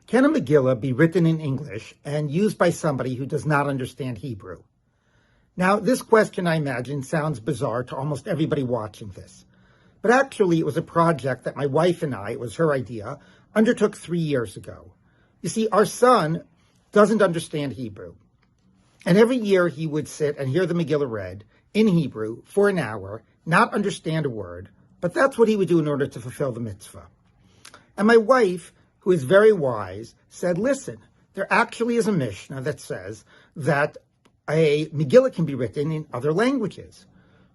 Can a Megillah be written in English and used by somebody who does not understand Hebrew? Now, this question, I imagine, sounds bizarre to almost everybody watching this. But actually, it was a project that my wife and I, it was her idea, undertook 3 years ago. You see, our son doesn't understand Hebrew. And every year he would sit and hear the Megillah read in Hebrew for an hour, not understand a word, but that's what he would do in order to fulfill the mitzvah. And my wife, who is very wise, said, listen, there actually is a Mishna that says that a Megillah can be written in other languages.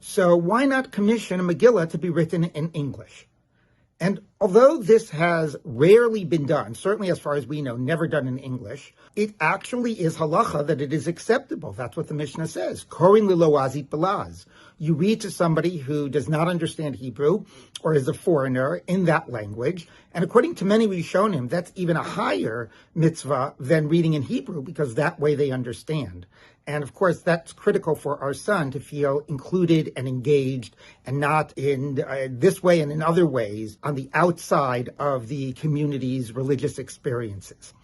So why not commission a Megillah to be written in English? And although this has rarely been done, certainly as far as we know, never done in English, it actually is halacha that it is acceptable. That's what the Mishnah says. Korin lilo azit balaz. You read to somebody who does not understand Hebrew or is a foreigner in that language. And according to many Rishonim, that's even a higher mitzvah than reading in Hebrew because that way they understand. And of course, that's critical for our son to feel included and engaged and not in this way and in other ways on the outside of the community's religious experiences.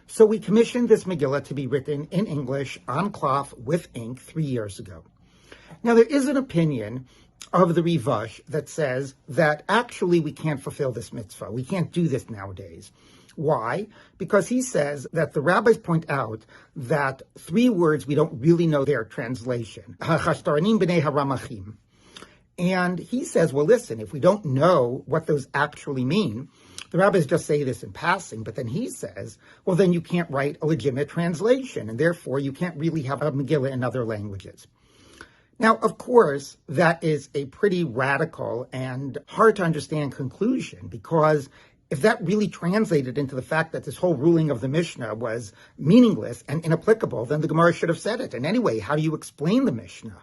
So we commissioned this Megillah to be written in English on cloth with ink 3 years ago. Now, there is an opinion of the Rivash that says that actually we can't fulfill this mitzvah. We can't do this nowadays. Why? Because he says that the rabbis point out that 3 words we don't really know their translation. Ha-chashtaranim b'nei haramachim. And he says, well, listen, if we don't know what those actually mean, the rabbis just say this in passing, but then he says, well, then you can't write a legitimate translation, and therefore you can't really have a Megillah in other languages. Now, of course, that is a pretty radical and hard to understand conclusion, because if that really translated into the fact that this whole ruling of the Mishnah was meaningless and inapplicable, then the Gemara should have said it. And anyway, how do you explain the Mishnah?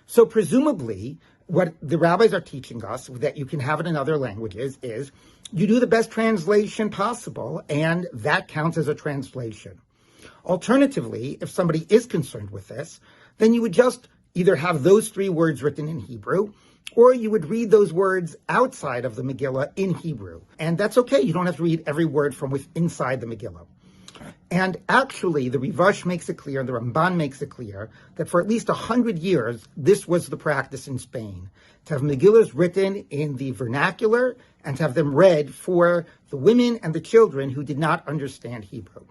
So presumably, what the rabbis are teaching us, that you can have it in other languages, is you do the best translation possible, and that counts as a translation. Alternatively, if somebody is concerned with this, then you would just either have those 3 words written in Hebrew, or you would read those words outside of the Megillah in Hebrew. And that's okay. You don't have to read every word from inside the Megillah. And actually, the Rivash makes it clear, and the Ramban makes it clear, that for at least 100 years, this was the practice in Spain, to have Megillahs written in the vernacular and to have them read for the women and the children who did not understand Hebrew.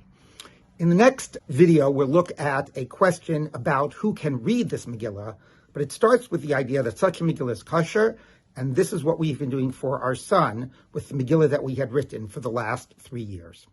In the next video, we'll look at a question about who can read this Megillah, but it starts with the idea that such a Megillah is kosher, and this is what we've been doing for our son with the Megillah that we had written for the last 3 years.